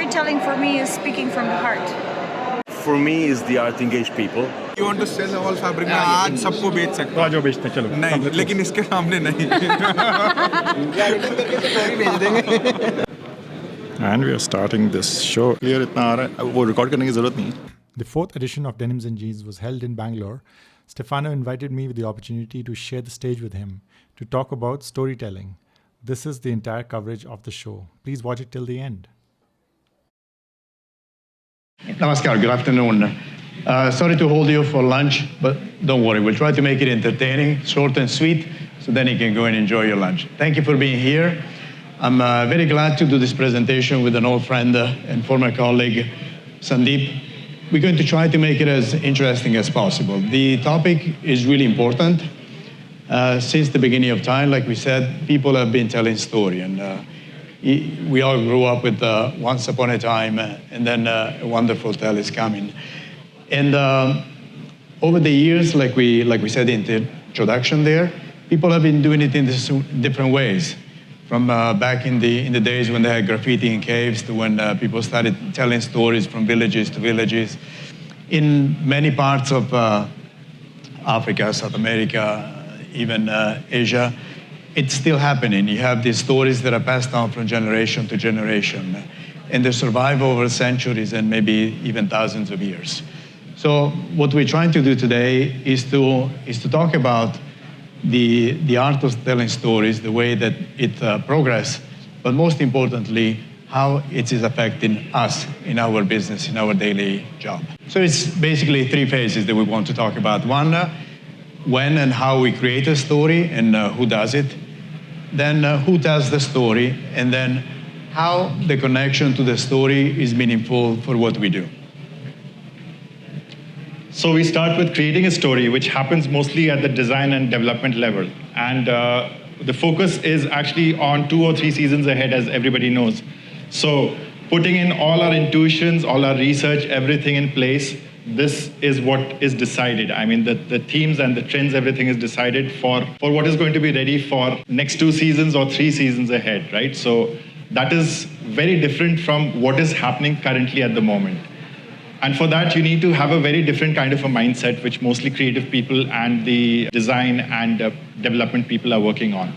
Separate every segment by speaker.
Speaker 1: storytelling for me is speaking from the heart.
Speaker 2: For me, is the art engage people.
Speaker 3: You want to sell all fabric? मैं आज सबको बेच सकता हूँ।
Speaker 4: जो बेचते चलो
Speaker 3: नहीं, लेकिन इसके सामने नहीं।
Speaker 4: And we are starting this show. Clear इतना आ रहा है, वो record करने की ज़रूरत नहीं है.
Speaker 5: The fourth edition of Denims and Jeans was held in Bangalore. Stefano invited me with the opportunity to share the stage with him to talk about storytelling. This is the entire coverage of the show. Please watch it till the end.
Speaker 6: Namaskar, good afternoon. Sorry to hold you for lunch, but don't worry, we'll try to make it entertaining, short and sweet, so then you can go and enjoy your lunch. Thank you for being here. I'm very glad to do this presentation with an old friend and former colleague, Sandeep. We're going to try to make it as interesting as possible. The topic is really important. Since the beginning of time, like we said, people have been telling story, and we all grew up with Once Upon a Time, and then A Wonderful Tale is Coming. And over the years, like we said in the introduction there, people have been doing it in different ways. From back in the days when they had graffiti in caves to when people started telling stories from villages to villages. In many parts of Africa, South America, even Asia, it's still happening. You have these stories that are passed down from generation to generation, and they survive over centuries and maybe even thousands of years. So what we're trying to do today is to talk about the art of telling stories, the way that it progresses, but most importantly, how it is affecting us in our business, in our daily job. So it's basically three phases that we want to talk about. One, when and how we create a story and who does it. Then who tells the story, and then how the connection to the story is meaningful for what we do.
Speaker 7: So we start with creating a story, which happens mostly at the design and development level. And the focus is actually on 2 or 3 seasons ahead, as everybody knows. So putting in all our intuitions, all our research, everything in place, this is what is decided. I mean, the themes and the trends, everything is decided for what is going to be ready for next 2 seasons or 3 seasons ahead, right? So that is very different from what is happening currently at the moment. And for that, you need to have a very different kind of a mindset, which mostly creative people and the design and development people are working on.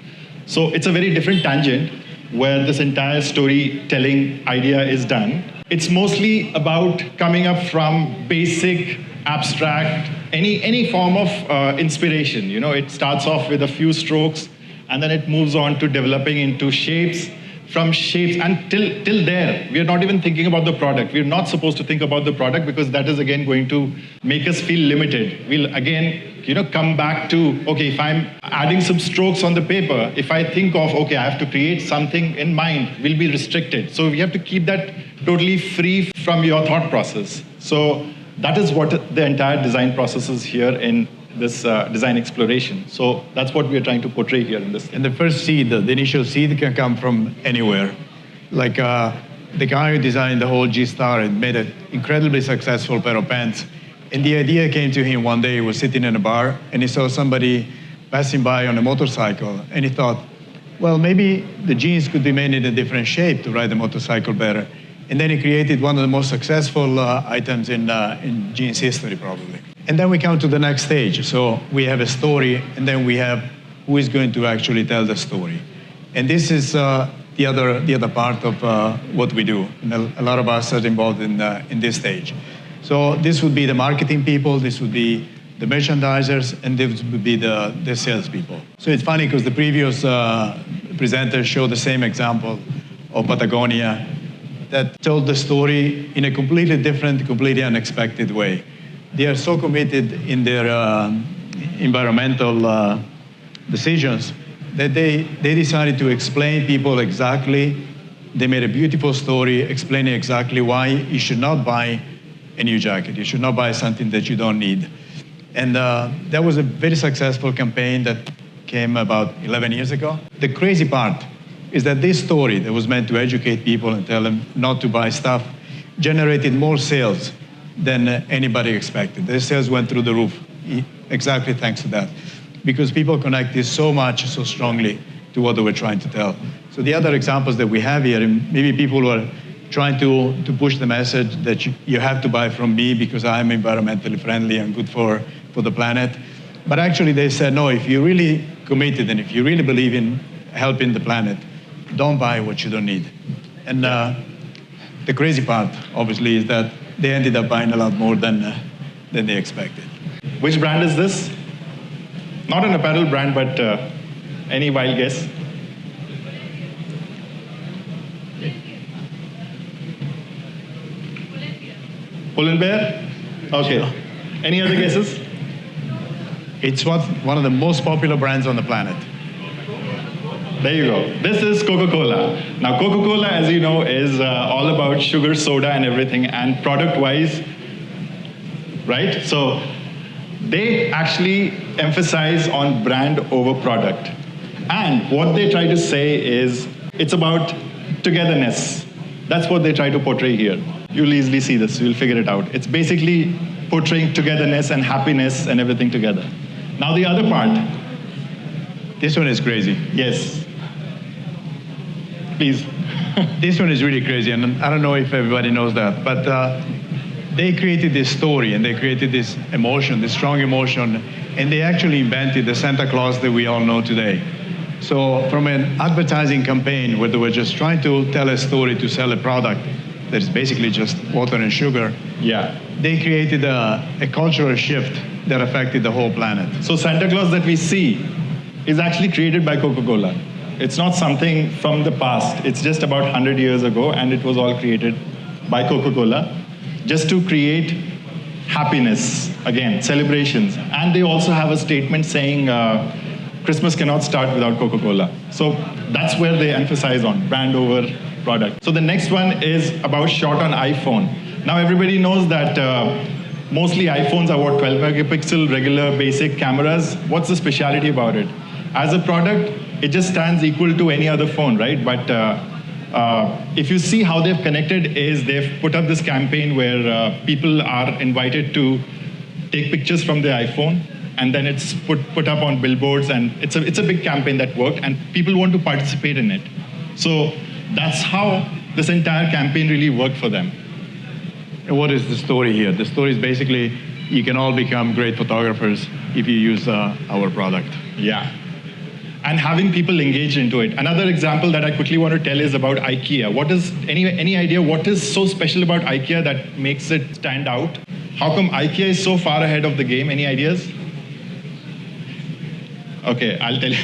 Speaker 7: So it's a very different tangent where this entire storytelling idea is done. It's mostly about coming up from basic, abstract, any form of inspiration. You know, it starts off with a few strokes, and then it moves on to developing into shapes. From shapes, and till there, we are not even thinking about the product. We're not supposed to think about the product because that is again going to make us feel limited. We'll again, come back to, okay, if I'm adding some strokes on the paper, if I think of, okay, I have to create something in mind, we'll be restricted. So we have to keep that totally free from your thought process. So that is what the entire design process is here in this design exploration. So that's what we are trying to portray here in this.
Speaker 6: And the first seed, the initial seed, can come from anywhere. Like the guy who designed the whole G-Star and made an incredibly successful pair of pants. And the idea came to him one day. He was sitting in a bar and he saw somebody passing by on a motorcycle. And he thought, well, maybe the jeans could be made in a different shape to ride the motorcycle better. And then he created one of the most successful items in jeans history, probably. And then we come to the next stage. So we have a story, and then we have who is going to actually tell the story. And this is the other part of what we do. And a lot of us are involved in this stage. So this would be the marketing people, this would be the merchandisers, and this would be the salespeople. So it's funny because the previous presenters showed the same example of Patagonia that told the story in a completely different, completely unexpected way. They are so committed in their environmental decisions that they decided to explain people exactly. They made a beautiful story explaining exactly why you should not buy a new jacket. You should not buy something that you don't need. And that was a very successful campaign that came about 11 years ago. The crazy part is that this story that was meant to educate people and tell them not to buy stuff generated more sales than anybody expected. Their sales went through the roof, exactly thanks to that. Because people connected so much, so strongly to what they were trying to tell. So the other examples that we have here, and maybe people who are trying to push the message that you have to buy from me because I'm environmentally friendly and good for the planet. But actually they said, no, if you're really committed and if you really believe in helping the planet, don't buy what you don't need. And the crazy part, obviously, is that they ended up buying a lot more than they expected.
Speaker 7: Which brand is this? Not an apparel brand, but any wild guess? Pull & Bear? Okay. Any other guesses?
Speaker 6: It's one of the most popular brands on the planet.
Speaker 7: There you go. This is Coca-Cola. Now, Coca-Cola, as you know, is all about sugar, soda, and everything, and product-wise, right? So they actually emphasize on brand over product. And what they try to say is it's about togetherness. That's what they try to portray here. You'll easily see this. You'll figure it out. It's basically portraying togetherness and happiness and everything together. Now, the other part.
Speaker 6: This one is crazy.
Speaker 7: Yes. Please.
Speaker 6: This one is really crazy, and I don't know if everybody knows that, but they created this story and they created this emotion, this strong emotion, and they actually invented the Santa Claus that we all know today. So from an advertising campaign where they were just trying to tell a story to sell a product that is basically just water and sugar,
Speaker 7: Yeah.
Speaker 6: they created a cultural shift that affected the whole planet.
Speaker 7: So Santa Claus that we see is actually created by Coca-Cola. It's not something from the past. It's just about 100 years ago, and it was all created by Coca-Cola just to create happiness, again, celebrations. And they also have a statement saying Christmas cannot start without Coca-Cola. So that's where they emphasize on brand over product. So the next one is about shot on iPhone. Now everybody knows that mostly iPhones are 12 megapixel regular basic cameras. What's the speciality about it? As a product, it just stands equal to any other phone, right? But if you see how they've connected is they've put up this campaign where people are invited to take pictures from their iPhone, and then it's put up on billboards, and it's a big campaign that worked, and people want to participate in it. So that's how this entire campaign really worked for them.
Speaker 6: And what is the story here? The story is basically you can all become great photographers if you use our product.
Speaker 7: Yeah. And having people engage into it. Another example that I quickly want to tell is about IKEA. What is any idea what is so special about IKEA that makes it stand out? How come IKEA is so far ahead of the game? Any ideas? Okay, I'll tell you.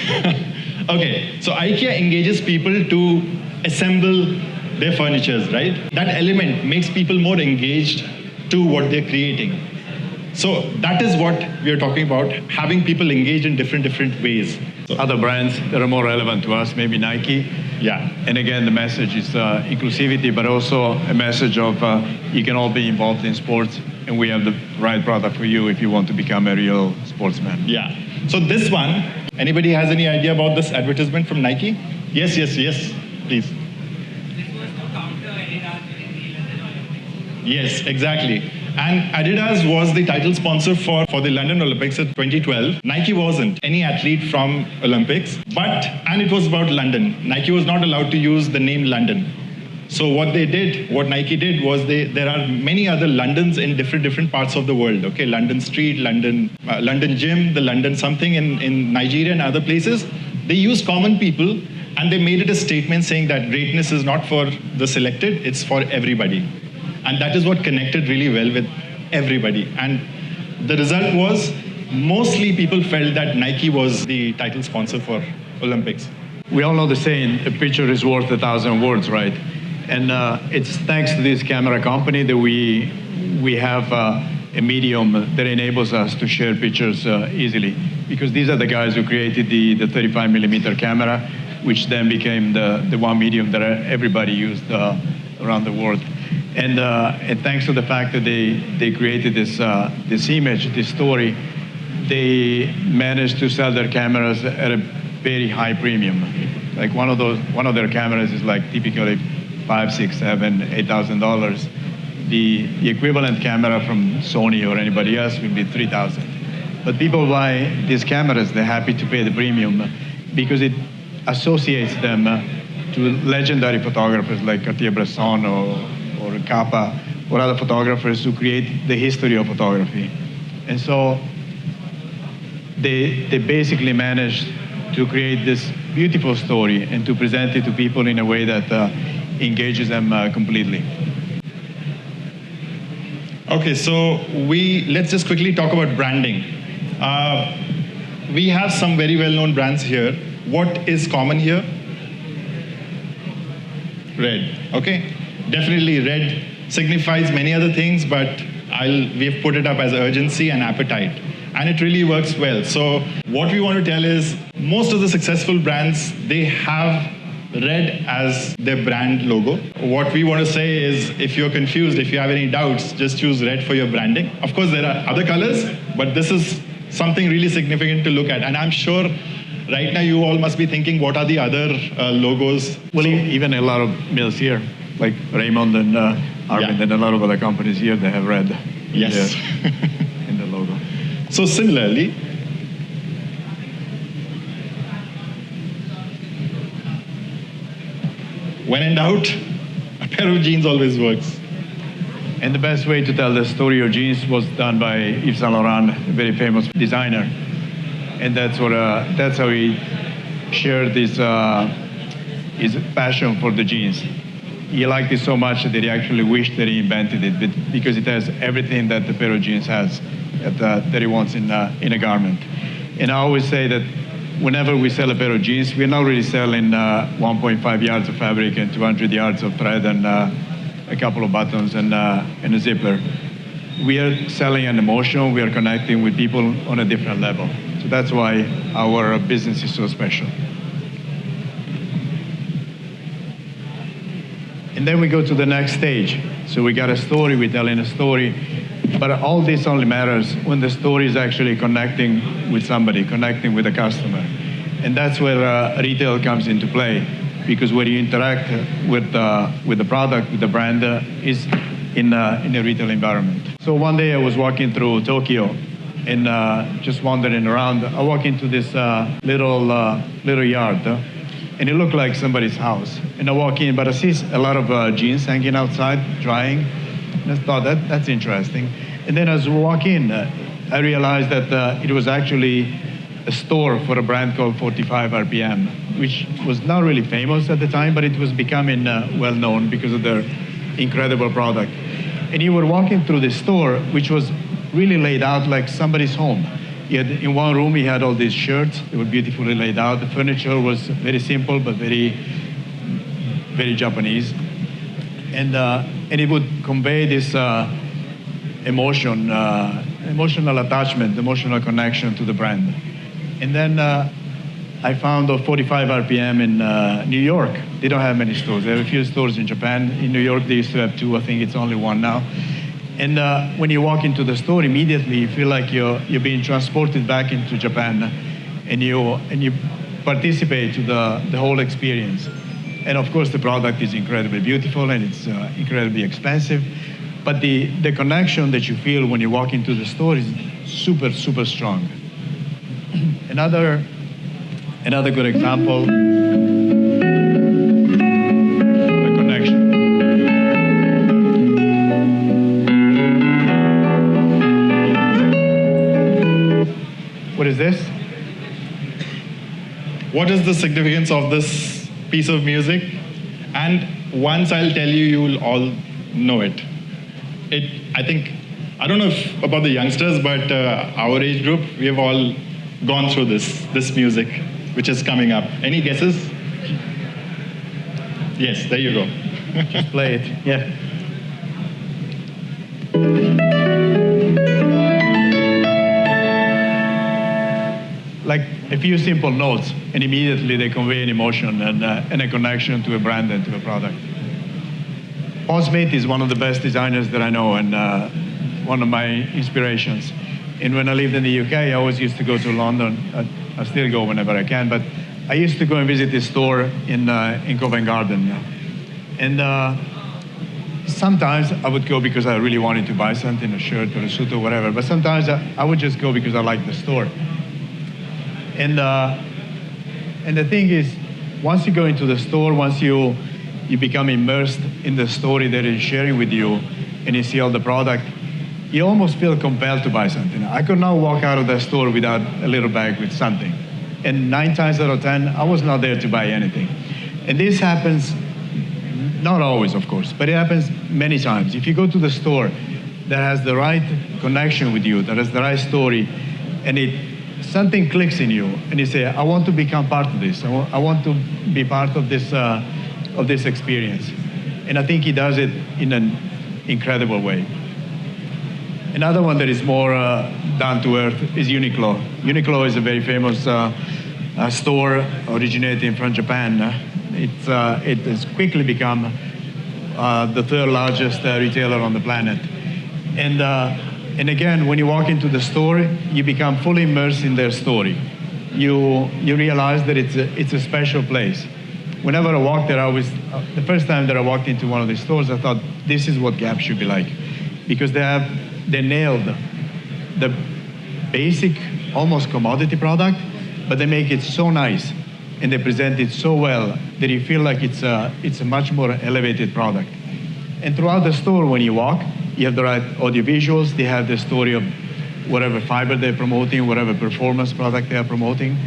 Speaker 7: Okay, so IKEA engages people to assemble their furnitures, right? That element makes people more engaged to what they're creating. So that is what we are talking about, having people engage in different ways. So
Speaker 6: Other brands that are more relevant to us, maybe Nike.
Speaker 7: yeah,
Speaker 6: And again, the message is inclusivity, but also a message of you can all be involved in sports, and we have the right product for you if you want to become a real sportsman.
Speaker 7: yeah. So this one, anybody has any idea about this advertisement from Nike? Yes, please. Yes, exactly. And Adidas was the title sponsor for the London Olympics in 2012. Nike wasn't any athlete from Olympics, and it was about London. Nike was not allowed to use the name London. So what Nike did was there are many other Londons in different parts of the world. Okay, London Street, London Gym, the London something in Nigeria and other places. They used common people, and they made it a statement saying that greatness is not for the selected, it's for everybody. And that is what connected really well with everybody. And the result was mostly people felt that Nike was the title sponsor for Olympics.
Speaker 6: We all know the saying, a picture is worth 1,000 words, right? And it's thanks to this camera company that we have a medium that enables us to share pictures easily. Because these are the guys who created the 35 millimeter camera, which then became the one medium that everybody used around the world. And thanks to the fact that they created this image, this story, they managed to sell their cameras at a very high premium. Like one of their cameras is like typically $5,000, $6,000, $7,000, $8,000. The equivalent camera from Sony or anybody else would be $3,000. But people buy these cameras, they're happy to pay the premium because it associates them to legendary photographers like Cartier-Bresson or Kappa or other photographers to create the history of photography. And so they basically managed to create this beautiful story and to present it to people in a way that engages them completely.
Speaker 7: Okay, so let's just quickly talk about branding. We have some very well-known brands here. What is common here? Red, okay? Definitely red signifies many other things, but we've put it up as urgency and appetite. And it really works well. So what we want to tell is most of the successful brands, they have red as their brand logo. What we want to say is if you're confused, if you have any doubts, just choose red for your branding. Of course, there are other colors, but this is something really significant to look at. And I'm sure right now you all must be thinking, what are the other logos?
Speaker 6: Well, even a lot of mills here, like Raymond and Arvind and a lot of other companies here, they have red
Speaker 7: Yes.
Speaker 6: in the logo.
Speaker 7: So similarly, when in doubt, a pair of jeans always works.
Speaker 6: And the best way to tell the story of jeans was done by Yves Saint Laurent, a very famous designer. And that's how he shared his passion for the jeans. He liked it so much that he actually wished that he invented it because it has everything that the pair of jeans has that he wants in a garment. And I always say that whenever we sell a pair of jeans, we're not really selling 1.5 yards of fabric and 200 yards of thread and a couple of buttons and a zipper. We are selling an emotion. We are connecting with people on a different level. So that's why our business is so special. And then we go to the next stage. So we got a story, we're telling a story, but all this only matters when the story is actually connecting with somebody, connecting with a customer. And that's where retail comes into play, because when you interact with the product, with the brand, is in a retail environment. So one day I was walking through Tokyo and just wandering around. I walk into this little yard, and it looked like somebody's house. And I walk in, but I see a lot of jeans hanging outside, drying. And I thought, that's interesting. And then as I walk in, I realized that it was actually a store for a brand called 45 RPM, which was not really famous at the time, but it was becoming well-known because of their incredible product. And you were walking through the store, which was really laid out like somebody's home. In one room, he had all these shirts. They were beautifully laid out. The furniture was very simple, but very, very Japanese. And it would convey this emotional attachment, emotional connection to the brand. And then I found 45 RPM in New York. They don't have many stores. They have a few stores in Japan. In New York, they used to have 2. I think it's only 1 now. And when you walk into the store, immediately you feel like you're being transported back into Japan, and you participate to the whole experience. And of course, the product is incredibly beautiful and it's incredibly expensive, but the connection that you feel when you walk into the store is super, super strong. Another good example. The connection. What is this?
Speaker 7: What is the significance of this piece of music? And once I'll tell you, you will all know it. I don't know if about the youngsters, but our age group, we have all gone through this music, which is coming up. Any guesses? Yes, there you go.
Speaker 6: Just play it. Yeah. Like a few simple notes, and immediately they convey an emotion and a connection to a brand and to a product. Paul Smith is one of the best designers that I know, and one of my inspirations. And when I lived in the UK, I always used to go to London. I still go whenever I can, but I used to go and visit his store in Covent Garden. And sometimes I would go because I really wanted to buy something, a shirt or a suit or whatever, but sometimes I would just go because I liked the store. And the thing is, once you go into the store, once you become immersed in the story that is sharing with you, and you see all the product, you almost feel compelled to buy something. I could not walk out of the store without a little bag with something. And 9 times out of 10, I was not there to buy anything. And this happens, not always, of course, but it happens many times. If you go to the store that has the right connection with you, that has the right story, and something clicks in you, and you say, I want to become part of this. I want to be part of this experience. And I think he does it in an incredible way. Another one that is more down to earth is Uniqlo. Uniqlo is a very famous store originating from Japan. It has quickly become the 3rd largest retailer on the planet. And again, when you walk into the store, you become fully immersed in their story. You realize that it's a special place. Whenever I walk there, the first time that I walked into one of these stores, I thought, this is what Gap should be like. Because they nailed the basic, almost commodity product, but they make it so nice and they present it so well that you feel like it's a much more elevated product. And throughout the store, when you walk, you have the right audio visuals, they have the story of whatever fiber they're promoting, whatever performance product they are promoting.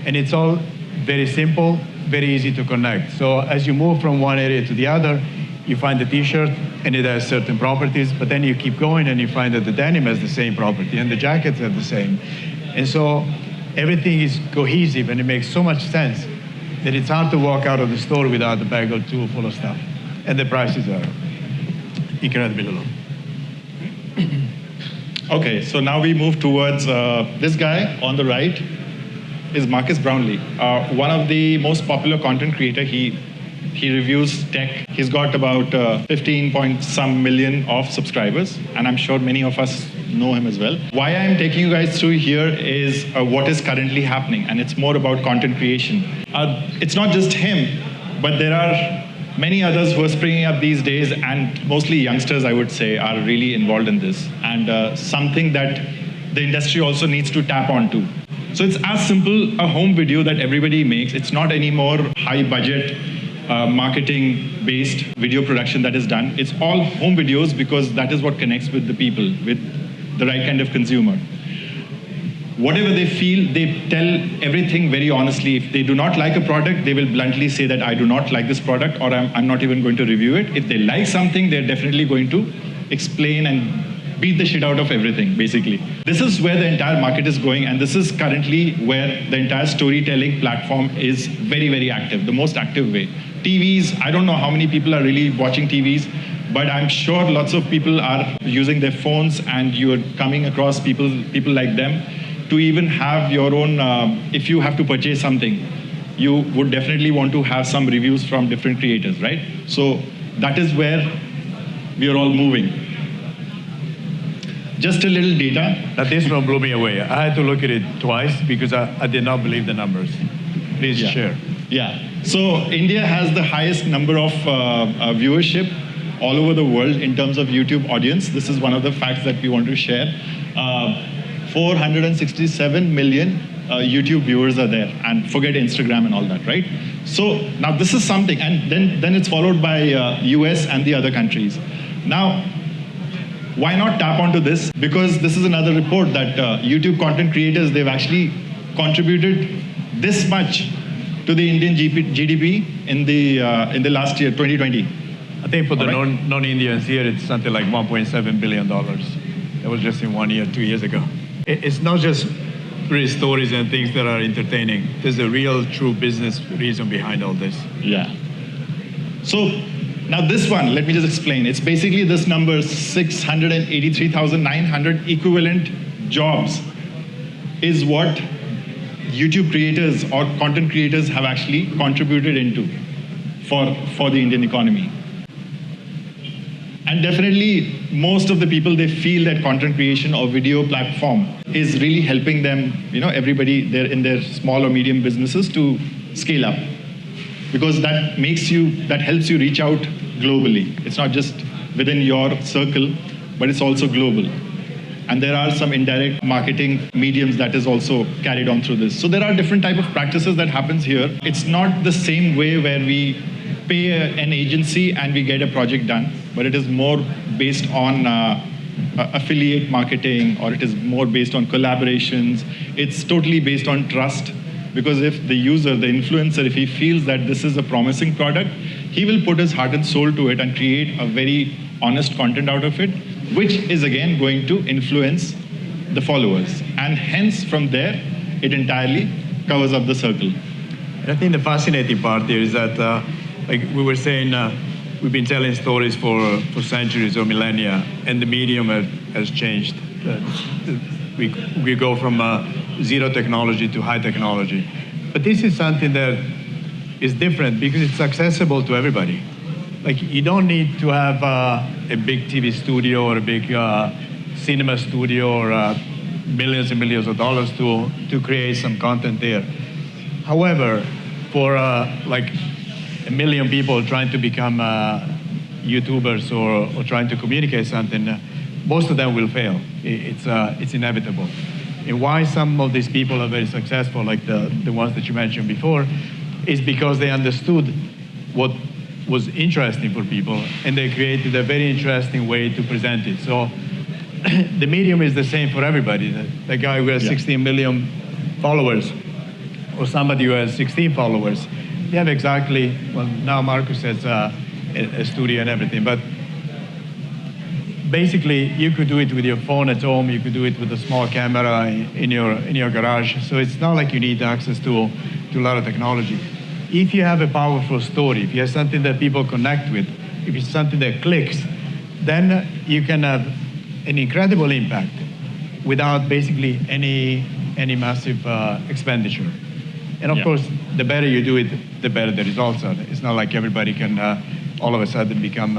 Speaker 6: And it's all very simple, very easy to connect. So as you move from one area to the other, you find the t-shirt and it has certain properties, but then you keep going and you find that the denim has the same property and the jackets have the same. And so everything is cohesive and it makes so much sense that it's hard to walk out of the store without a bag or two full of stuff. And the prices are incredibly low.
Speaker 7: Okay, so now we move towards this guy on the right is Marcus Brownlee, one of the most popular content creator. He reviews tech. He's got about 15 point some million of subscribers, and I'm sure many of us know him as well. Why I'm taking you guys through here is what is currently happening, and it's more about content creation. It's not just him, but there are many others who are springing up these days, and mostly youngsters, I would say, are really involved in this, and something that the industry also needs to tap onto. So it's as simple a home video that everybody makes. It's not anymore high budget marketing-based video production that is done. It's all home videos because that is what connects with the people, with the right kind of consumer. Whatever they feel, they tell everything very honestly. If they do not like a product, they will bluntly say that I do not like this product, or I'm not even going to review it. If they like something, they're definitely going to explain and beat the shit out of everything, basically. This is where the entire market is going, and this is currently where the entire storytelling platform is very, very active, the most active way. TVs, I don't know how many people are really watching TVs, but I'm sure lots of people are using their phones, and you're coming across people like them to even have your own, if you have to purchase something, you would definitely want to have some reviews from different creators, right? So that is where we are all moving. Just a little data.
Speaker 6: Now this one blew me away. I had to look at it twice because I did not believe the numbers. Please share.
Speaker 7: Yeah. So India has the highest number of viewership all over the world in terms of YouTube audience. This is one of the facts that we want to share. 467 million YouTube viewers are there, and forget Instagram and all that, right? So now this is something, and then it's followed by US and the other countries. Now, why not tap onto this? Because this is another report that YouTube content creators, they've actually contributed this much to the Indian GDP in the last year, 2020.
Speaker 6: I think for the non-Indians here, it's something like $1.7 billion. That was just in 1 year, 2 years ago. It's not just pretty stories and things that are entertaining. There's a real, true business reason behind all this.
Speaker 7: Yeah. So now this one, let me just explain. It's basically this number, 683,900 equivalent jobs is what YouTube creators or content creators have actually contributed into for the Indian economy. And definitely, most of the people, they feel that content creation or video platform is really helping them, everybody there in their small or medium businesses to scale up. Because that helps you reach out globally. It's not just within your circle, but it's also global. And there are some indirect marketing mediums that is also carried on through this. So there are different type of practices that happens here. It's not the same way where we pay an agency and we get a project done, but it is more based on affiliate marketing, or it is more based on collaborations. It's totally based on trust, because if the user, the influencer, if he feels that this is a promising product, he will put his heart and soul to it and create a very honest content out of it, which is again going to influence the followers. And hence from there, it entirely covers up the circle.
Speaker 8: I think the fascinating part here is that, like we were saying, we've been telling stories for centuries or millennia, and the medium has changed. We go from zero technology to high technology. But this is something that is different because it's accessible to everybody. Like, you don't need to have a big TV studio or a big cinema studio or millions and millions of dollars to create some content there. However, for like 1 million people trying to become YouTubers or trying to communicate something, most of them will fail. It's inevitable. And why some of these people are very successful, like the ones that you mentioned before, is because they understood what was interesting for people, and they created a very interesting way to present it. So the medium is the same for everybody. The guy who has 16 million followers, or somebody who has 16 followers, they have exactly, well, now Marcus has a studio and everything, but basically you could do it with your phone at home, you could do it with a small camera in your garage. So it's not like you need access to a lot of technology. If you have a powerful story, if you have something that people connect with, if it's something that clicks, then you can have an incredible impact without basically any massive expenditure. And of course, the better you do it, the better the results are. It's not like everybody can all of a sudden become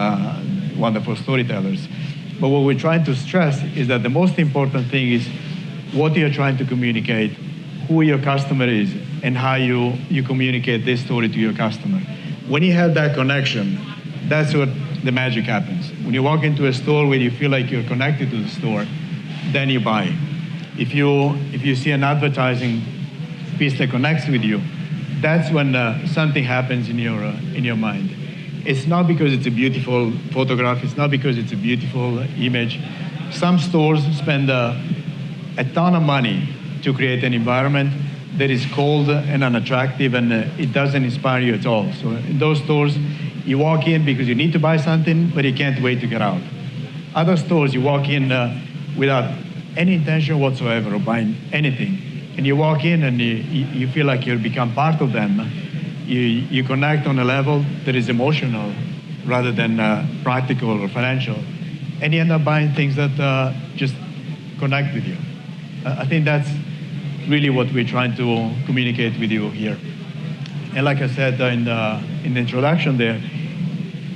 Speaker 8: wonderful storytellers. But what we're trying to stress is that the most important thing is what you're trying to communicate, who your customer is, and how you communicate this story to your customer. When you have that connection, that's what the magic happens. When you walk into a store where you feel like you're connected to the store, then you buy. If you see an advertising piece that connects with you, that's when something happens in your mind. It's not because it's a beautiful photograph, it's not because it's a beautiful image. Some stores spend a ton of money to create an environment that is cold and unattractive, and it doesn't inspire you at all. So in those stores, you walk in because you need to buy something, but you can't wait to get out. Other stores, you walk in without any intention whatsoever of buying anything. And you walk in and you feel like you've become part of them. You connect on a level that is emotional rather than practical or financial. And you end up buying things that just connect with you. I think that's really what we're trying to communicate with you here. And like I said in the introduction there,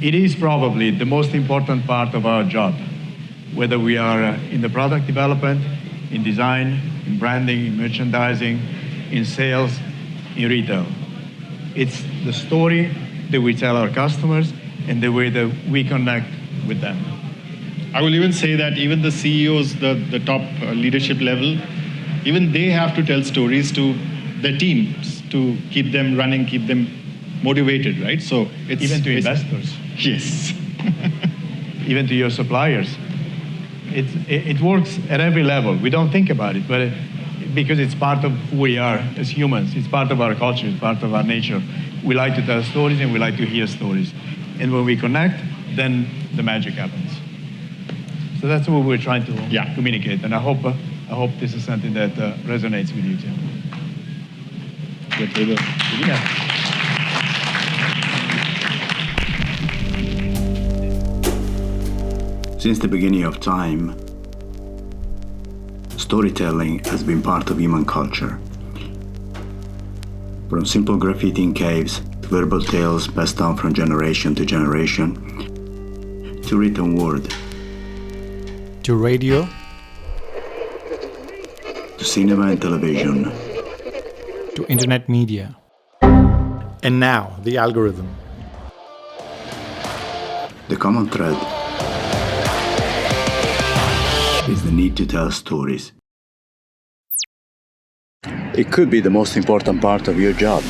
Speaker 8: it is probably the most important part of our job, whether we are in the product development, in design, in branding, in merchandising, in sales, in retail. It's the story that we tell our customers and the way that we connect with them.
Speaker 7: I will even say that even the CEOs, the top leadership level, even they have to tell stories to their teams to keep them running, keep them motivated, right? So it's
Speaker 8: even to investors.
Speaker 7: Yes.
Speaker 8: Even to your suppliers. It works at every level. We don't think about it, but because it's part of who we are as humans. It's part of our culture. It's part of our nature. We like to tell stories and we like to hear stories. And when we connect, then the magic happens. So that's what we're trying to communicate. And I hope this is something that resonates with you too. Yeah.
Speaker 9: Since the beginning of time, storytelling has been part of human culture. From simple graffiti in caves, to verbal tales passed down from generation to generation, to written word,
Speaker 5: to radio,
Speaker 9: to cinema and television,
Speaker 5: to internet media, and now the algorithm.
Speaker 9: The common thread is the need to tell stories.
Speaker 10: It could be the most important part of your job.